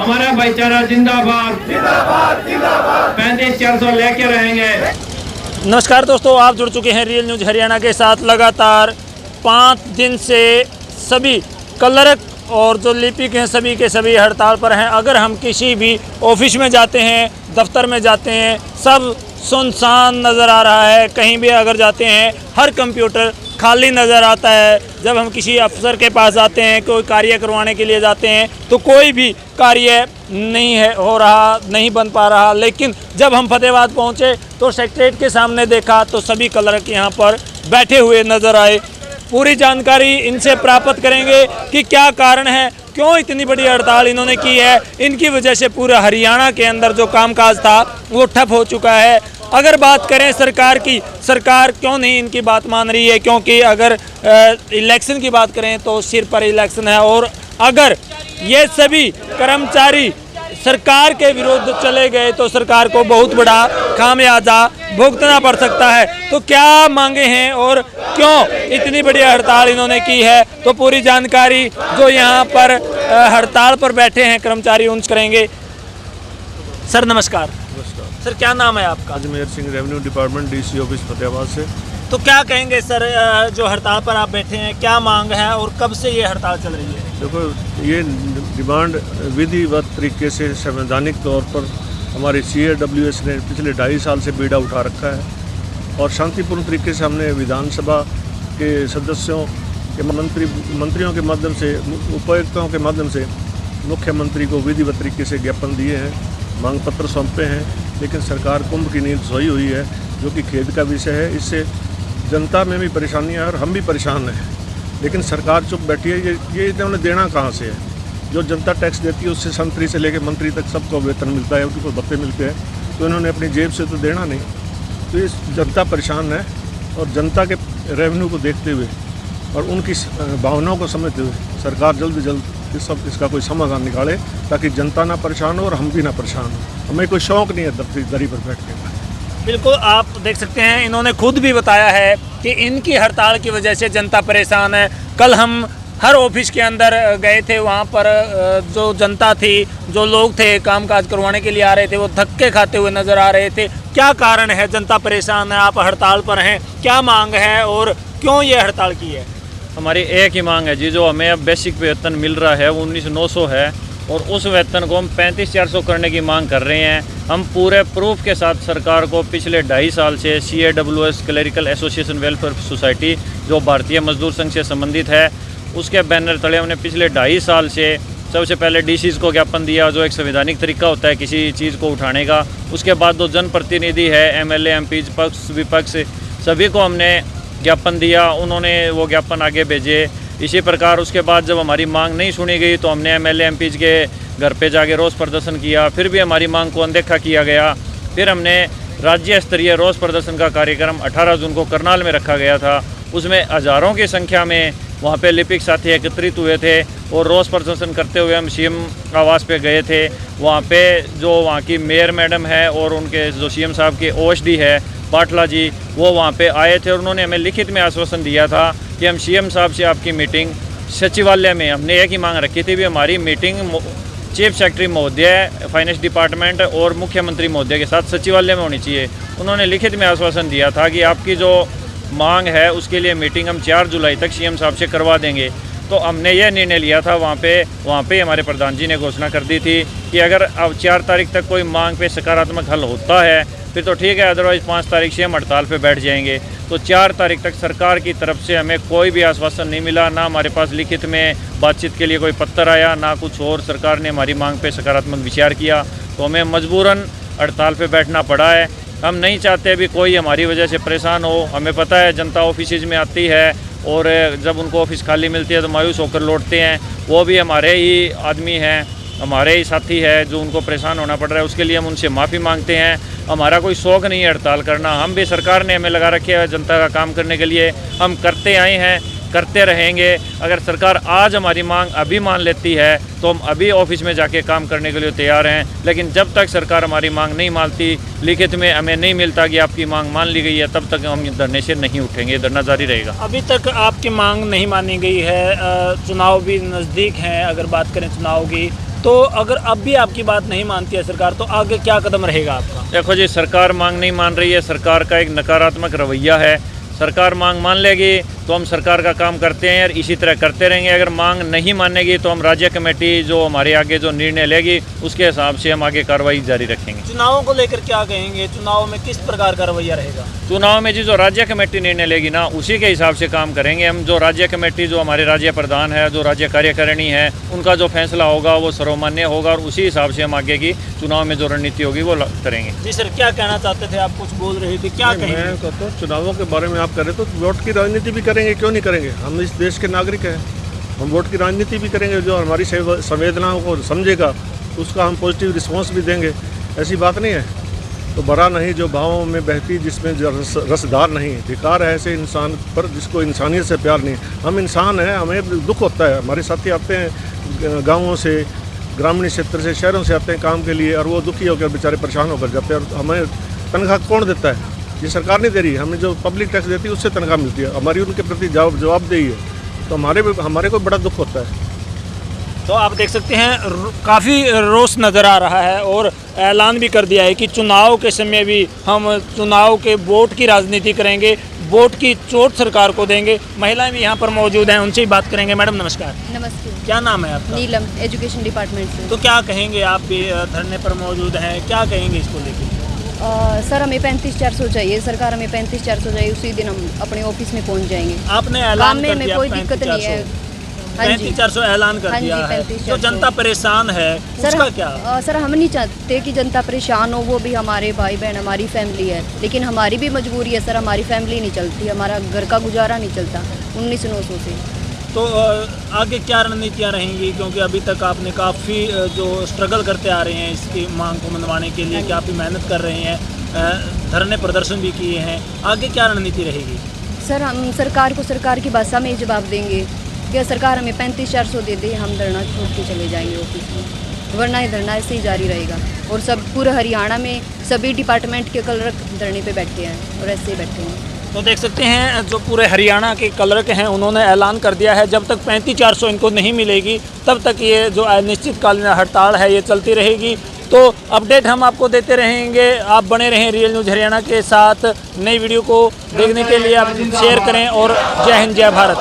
हमारा भाईचारा जिंदाबाद जिंदाबाद जिंदाबाद 35-400 लेके रहेंगे। नमस्कार दोस्तों, आप जुड़ चुके हैं रियल न्यूज़ हरियाणा के साथ। लगातार 5 दिन से सभी क्लर्क और जो लिपिक हैं सभी के सभी हड़ताल पर हैं। अगर हम किसी भी ऑफिस में जाते हैं, दफ्तर में जाते हैं, सब सुनसान नज़र आ रहा है। कहीं भी अगर जाते हैं हर कंप्यूटर खाली नज़र आता है। जब हम किसी अफसर के पास जाते हैं, कोई कार्य करवाने के लिए जाते हैं तो कोई भी कार्य नहीं है हो रहा, नहीं बन पा रहा। लेकिन जब हम फतेहाबाद पहुंचे तो सेक्रेटरीट के सामने देखा तो सभी क्लर्क यहां पर बैठे हुए नज़र आए। पूरी जानकारी इनसे प्राप्त करेंगे कि क्या कारण है, क्यों इतनी बड़ी हड़ताल इन्होंने की है। इनकी वजह से पूरा हरियाणा के अंदर जो कामकाज था वो ठप हो चुका है। अगर बात करें सरकार की, सरकार क्यों नहीं इनकी बात मान रही है, क्योंकि अगर इलेक्शन की बात करें तो सिर पर इलेक्शन है। और अगर ये सभी कर्मचारी सरकार के विरुद्ध चले गए तो सरकार को बहुत बड़ा खामियाजा भुगतना पड़ सकता है। तो क्या मांगे हैं और क्यों इतनी बड़ी हड़ताल इन्होंने की है, तो पूरी जानकारी जो यहाँ पर हड़ताल पर बैठे हैं कर्मचारी उनसे करेंगे। सर नमस्कार। सर क्या नाम है आपका? Ajmer Singh, revenue department, DC office Fatehabad से। तो क्या कहेंगे सर, जो हड़ताल पर आप बैठे हैं क्या मांग है और कब से ये हड़ताल चल रही है? देखो, ये डिमांड विधिवत तरीके से संवैधानिक तौर पर हमारे CAWS ने पिछले 2.5 साल से बीड़ा उठा रखा है और शांतिपूर्ण तरीके से हमने विधानसभा के सदस्यों के मंत्रियों के माध्यम से, उपायुक्तों के माध्यम से मुख्यमंत्री को विधिवत तरीके से ज्ञापन दिए हैं, मांग पत्र सौंपे हैं। लेकिन सरकार कुंभ की नींद सोई हुई है, जो कि खेद का विषय है। इससे जनता में भी परेशानियां और हम भी परेशान हैं। लेकिन सरकार चुप बैठी है। ये इन्होंने देना कहाँ से है? जो जनता टैक्स देती है उससे संतरी से लेकर मंत्री तक सबको वेतन मिलता है, उनको भत्ते मिलते हैं, तो इन्होंने अपनी जेब से तो देना नहीं। तो ये जनता परेशान है और जनता के रेवेन्यू को देखते हुए और उनकी भावनाओं को समझते हुए सरकार जल्द से जल्द इसका कोई समाधान निकाले, ताकि जनता ना परेशान हो और हम भी ना परेशान हो। हमें कोई शौक़ नहीं है दरी पर बैठने का। बिल्कुल, आप देख सकते हैं इन्होंने खुद भी बताया है कि इनकी हड़ताल की वजह से जनता परेशान है। कल हम हर ऑफिस के अंदर गए थे, वहाँ पर जो जनता थी, जो लोग थे कामकाज करवाने के लिए आ रहे थे, वो धक्के खाते हुए नज़र आ रहे थे। क्या कारण है, जनता परेशान है, आप हड़ताल पर हैं, क्या मांग है और क्यों ये हड़ताल की है? हमारी एक ही मांग है जी, जो हमें अब बेसिक वेतन मिल रहा है वो 19,900 है और उस वेतन को हम 35,400 करने की मांग कर रहे हैं। हम पूरे प्रूफ के साथ सरकार को पिछले 2.5 साल से CAWS clerical association welfare society, जो भारतीय मजदूर संघ से संबंधित है, उसके बैनर तले हमने पिछले 2.5 साल से सबसे पहले DCs को ज्ञापन दिया, जो एक संवैधानिक तरीका होता है किसी चीज़ को उठाने का। उसके बाद जो जनप्रतिनिधि है, MLA MPs, पक्ष विपक्ष, सभी को हमने ज्ञापन दिया, उन्होंने वो ज्ञापन आगे भेजे। इसी प्रकार उसके बाद जब हमारी मांग नहीं सुनी गई तो हमने MLA MPs के घर पे जाके रोष प्रदर्शन किया, फिर भी हमारी मांग को अनदेखा किया गया। फिर हमने राज्य स्तरीय रोष प्रदर्शन का कार्यक्रम 18 जून को करनाल में रखा गया था। उसमें हज़ारों की संख्या में वहाँ पे लिपिक साथी एकत्रित हुए थे और रोष प्रदर्शन करते हुए हम CM आवास पे गए थे। वहाँ पे जो वहाँ की मेयर मैडम है और उनके जो CM साहब के OSD है पाटला जी, वो वहाँ पे आए थे और उन्होंने हमें लिखित में आश्वासन दिया था कि हम CM साहब से आपकी मीटिंग सचिवालय में, हमने एक ही मांग रखी थी भी हमारी मीटिंग चीफ सेक्रेटरी महोदय फाइनेंस डिपार्टमेंट और मुख्यमंत्री महोदय के साथ सचिवालय में होनी चाहिए। उन्होंने लिखित में आश्वासन दिया था कि आपकी जो मांग है उसके लिए मीटिंग हम 4 जुलाई तक CM साहब से करवा देंगे। तो हमने यह निर्णय लिया था, वहाँ पे हमारे प्रधान जी ने घोषणा कर दी थी कि अगर अब 4 तारीख तक कोई मांग पे सकारात्मक हल होता है फिर तो ठीक है, अदरवाइज़ 5 तारीख से हम हड़ताल पे बैठ जाएंगे। तो 4 तारीख तक सरकार की तरफ से हमें कोई भी आश्वासन नहीं मिला, ना हमारे पास लिखित में बातचीत के लिए कोई पत्र आया, ना कुछ और। सरकार ने हमारी मांग पे सकारात्मक विचार किया तो हमें मजबूरन हड़ताल पे बैठना पड़ा है। हम नहीं चाहते भी कोई हमारी वजह से परेशान हो। हमें पता है जनता ऑफिस में आती है और जब उनको ऑफिस खाली मिलती है तो मायूस होकर लौटते हैं। वो भी हमारे ही आदमी हैं, हमारे ही साथी है जो उनको परेशान होना पड़ रहा है। उसके लिए हम उनसे माफ़ी मांगते हैं। हमारा कोई शौक़ नहीं है हड़ताल करना, हम भी सरकार ने हमें लगा रखे है जनता का काम करने के लिए, हम करते आए हैं, करते रहेंगे। अगर सरकार आज हमारी मांग अभी मान लेती है तो हम अभी ऑफिस में जाके काम करने के लिए तैयार हैं। लेकिन जब तक सरकार हमारी मांग नहीं मानती, लिखित में हमें नहीं मिलता कि आपकी मांग मान ली गई है, तब तक हम धरने से नहीं उठेंगे, धरना जारी रहेगा। अभी तक आपकी मांग नहीं मानी गई है, चुनाव भी नज़दीक हैं। अगर बात करें चुनाव की तो अगर अब भी आपकी बात नहीं मानती है सरकार, तो आगे क्या कदम रहेगा आपका? देखो जी, सरकार मांग नहीं मान रही है, सरकार का एक नकारात्मक रवैया है। सरकार मांग मान लेगी तो हम सरकार का काम करते हैं और इसी तरह करते रहेंगे। अगर मांग नहीं मानेगी तो हम राज्य कमेटी जो हमारे आगे जो निर्णय लेगी उसके हिसाब से हम आगे कार्रवाई जारी रखेंगे। चुनावों को लेकर क्या कहेंगे? चुनाव में किस प्रकार का रवैया रहेगा? चुनाव में जी जो राज्य कमेटी निर्णय लेगी ना, उसी के हिसाब से काम करेंगे हम। जो राज्य कमेटी, जो हमारे राज्य प्रधान है, जो राज्य कार्यकारिणी है, उनका जो फैसला होगा वो सर्वमान्य होगा और उसी हिसाब से हम आगे की चुनाव में जो रणनीति होगी वो करेंगे। जी सर, क्या कहना चाहते थे आप? कुछ बोल रहे थे, क्या कहेंगे? मैं कहता हूँ चुनावों के बारे में आप करें तो वोट की राजनीति भी करेंगे, क्यों नहीं करेंगे? हम इस देश के नागरिक हैं, हम वोट की राजनीति भी करेंगे। जो हमारी संवेदनाओं को समझेगा उसका हम पॉजिटिव रिस्पॉन्स भी देंगे, ऐसी बात नहीं है। तो बड़ा नहीं जो भावों में बहती, जिसमें रसदार नहीं। धिक्कार है ऐसे इंसान पर जिसको इंसानियत से प्यार नहीं। हम इंसान हैं, हमें दुख होता है। हमारे साथी आते हैं गाँवों से, ग्रामीण क्षेत्र से, शहरों से आते हैं काम के लिए, और वो दुखी होकर बेचारे परेशान होकर जाते हैं। और हमें तनख्वाह कौन देता है? ये सरकार नहीं दे रही। हमें जो पब्लिक टैक्स देती है उससे तनख्वाह मिलती है। हमारी उनके प्रति जवाबदेही है, तो हमारे को बड़ा दुख होता है। तो आप देख सकते हैं काफ़ी रोष नज़र आ रहा है और ऐलान भी कर दिया है कि चुनाव के समय भी हम चुनाव के वोट की राजनीति करेंगे, वोट की चोट सरकार को देंगे। महिलाएं भी यहाँ पर मौजूद हैं, उनसे ही बात करेंगे। मैडम नमस्कार। नमस्ते। क्या नाम है आपका? नीलम, एजुकेशन डिपार्टमेंट से। तो क्या कहेंगे? आप भी धरने पर मौजूद हैं, क्या कहेंगे इसको लेकर? सर, हमें 35,400 चाहिए। सरकार हमें 35,400 चाहिए, उसी दिन हम अपने ऑफिस में पहुंच जाएंगे। आपने काम ऐलान में कर हमें दिया कोई दिक्कत नहीं है। हाँ जी, 35,400 ऐलान कर हाँ जी, दिया है। 35,400। जो जनता परेशान है सर, उसका क्या? सर, हम नहीं चाहते कि जनता परेशान हो। वो भी हमारे भाई बहन, हमारी फैमिली है, लेकिन हमारी भी मजबूरी है सर। हमारी फैमिली नहीं चलती, हमारा घर का गुजारा नहीं चलता 19,900 से। तो आगे क्या रणनीतियाँ रहेंगी? क्योंकि अभी तक आपने काफ़ी जो स्ट्रगल करते आ रहे हैं इसकी मांग को मनवाने के लिए, काफ़ी मेहनत कर रहे हैं, धरने प्रदर्शन भी किए हैं। आगे क्या रणनीति रहेगी? सर, हम सरकार को सरकार की भाषा में ही जवाब देंगे कि सरकार हमें 35,400 दे दे, हम धरना छोड़ के चले जाएंगे ऑफिस में। वरना ये धरना ऐसे ही जारी रहेगा। और सब पूरे हरियाणा में सभी डिपार्टमेंट के क्लर्क धरने पे बैठे हैं और ऐसे ही बैठे हैं। तो देख सकते हैं जो पूरे हरियाणा के क्लर्क हैं उन्होंने ऐलान कर दिया है जब तक 35,400 इनको नहीं मिलेगी तब तक ये जो अनिश्चितकालीन हड़ताल है ये चलती रहेगी। तो अपडेट हम आपको देते रहेंगे। आप बने रहें रियल न्यूज़ हरियाणा के साथ। नई वीडियो को देखने के लिए आप शेयर करें और जय हिंद, जय भारत।